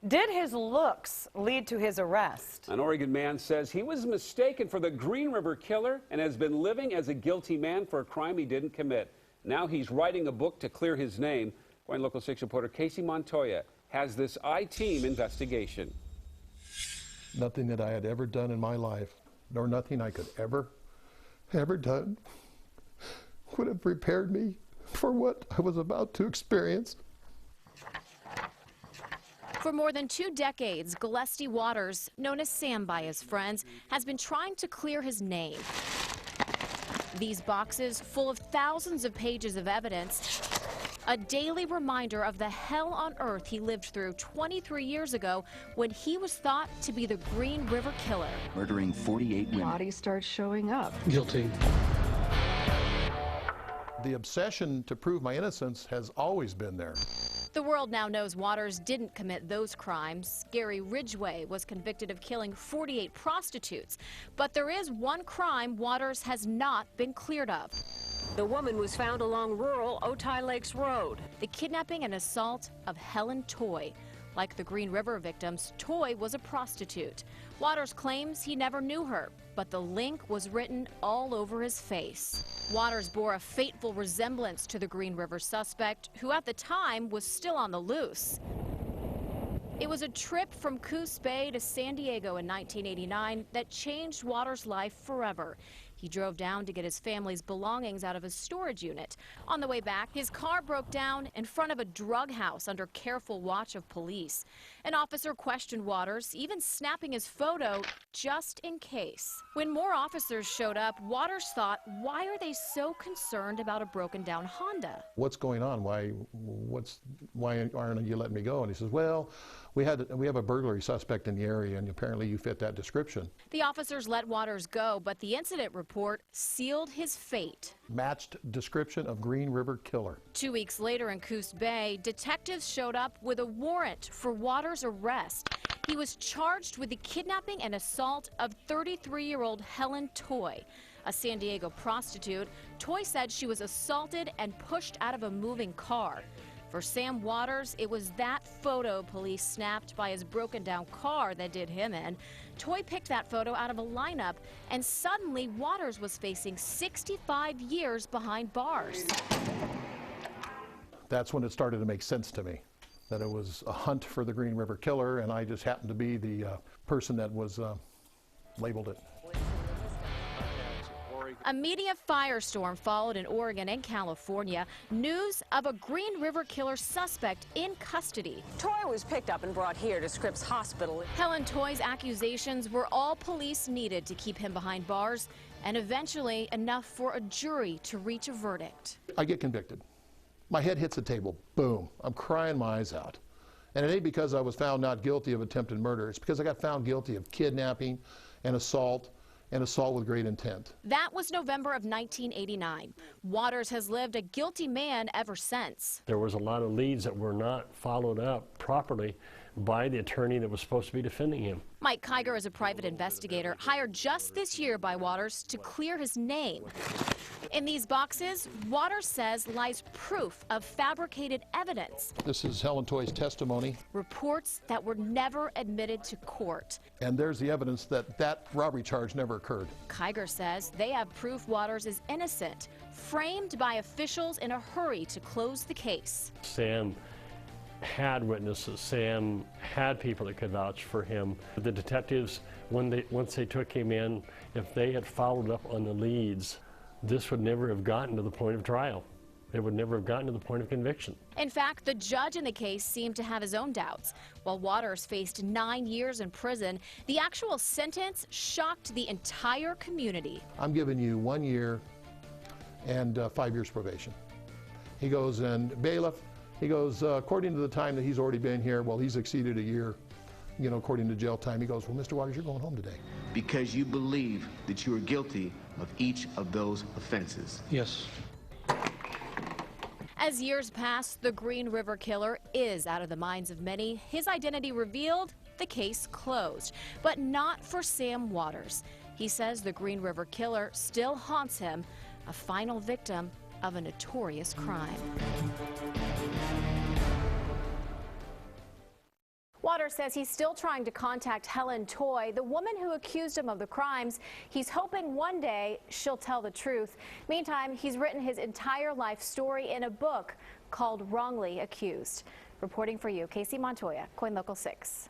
Did his looks lead to his arrest? An Oregon man says he was mistaken for the Green River Killer and has been living as a guilty man for a crime he didn't commit. Now he's writing a book to clear his name. KOIN Local 6 reporter Casey Montoya has this I-Team investigation. Nothing that I had ever done in my life, nor nothing I could ever done, would have prepared me for what I was about to experience. For more than 2 decades, Glesty Waters, known as Sam by his friends, has been trying to clear his name. These boxes, full of thousands of pages of evidence, a daily reminder of the hell on earth he lived through 23 years ago when he was thought to be the Green River Killer. Murdering 48 women. Bodies start showing up. Guilty. The obsession to prove my innocence has always been there. The world now knows Waters didn't commit those crimes. Gary Ridgway was convicted of killing 48 prostitutes. But there is one crime Waters has not been cleared of. The woman was found along rural Otay Lakes Road. The kidnapping and assault of Helen Toy. Like the Green River victims, Toy was a prostitute. Waters claims he never knew her, but the link was written all over his face. Waters bore a fateful resemblance to the Green River suspect, who at the time was still on the loose. It was a trip from Coos Bay to San Diego in 1989 that changed Waters' life forever. He drove down to get his family's belongings out of a storage unit. On the way back, his car broke down in front of a drug house under careful watch of police. An officer questioned Waters, even snapping his photo just in case. When more officers showed up, Waters thought, why are they so concerned about a broken down Honda? What's going on? Why aren't you letting me go? And he says, well, we have a burglary suspect in the area, and apparently you fit that description. The officers let Waters go, but the incident report sealed his fate. Matched description of Green River Killer. 2 weeks later in Coos Bay, detectives showed up with a warrant for Waters' arrest. He was charged with the kidnapping and assault of 33-year-old Helen Toy, a San Diego prostitute. Toy said she was assaulted and pushed out of a moving car. For Sam Waters, it was that photo police snapped by his broken-down car that did him in. Toy picked that photo out of a lineup, and suddenly Waters was facing 65 years behind bars. That's when it started to make sense to me, that it was a hunt for the Green River Killer, and I just happened to be the person that was labeled it. A media firestorm followed in Oregon and California. News of a Green River Killer suspect in custody. Toy was picked up and brought here to Scripps Hospital. Helen Toy's accusations were all police needed to keep him behind bars, and eventually enough for a jury to reach a verdict. I get convicted. My head hits the table. Boom. I'm crying my eyes out. And it ain't because I was found not guilty of attempted murder. It's because I got found guilty of kidnapping and assault with great intent. That was November of 1989. Waters has lived a guilty man ever since. There was a lot of leads that were not followed up properly by the attorney that was supposed to be defending him. Mike Kiger is a private investigator hired just this year by Waters to clear his name. In these boxes, Waters says lies proof of fabricated evidence. This is Helen Toy's testimony. Reports that were never admitted to court. And there's the evidence that that robbery charge never occurred. Kiger says they have proof Waters is innocent, framed by officials in a hurry to close the case. Sam had witnesses. Sam had people that could vouch for him. The detectives, once they took him in, if they had followed up on the leads, this would never have gotten to the point of trial. It would never have gotten to the point of conviction. In fact, the judge in the case seemed to have his own doubts. While Waters faced 9 years in prison, the actual sentence shocked the entire community. I'm giving you 1 year and 5 years probation. He goes, and bailiff, he goes, according to the time that he's already been here, well, he's exceeded a year, you know, according to jail time. He goes, well, Mr. Waters, you're going home today. Because you believe that you are guilty of each of those offenses. Yes. As years pass, the Green River Killer is out of the minds of many. His identity revealed, the case closed. But not for Sam Waters. He says the Green River Killer still haunts him, a final victim of a notorious crime. Waters says he's still trying to contact Helen Toy, the woman who accused him of the crimes. He's hoping one day she'll tell the truth. Meantime, he's written his entire life story in a book called Wrongly Accused. Reporting for you, Casey Montoya, KOIN Local 6.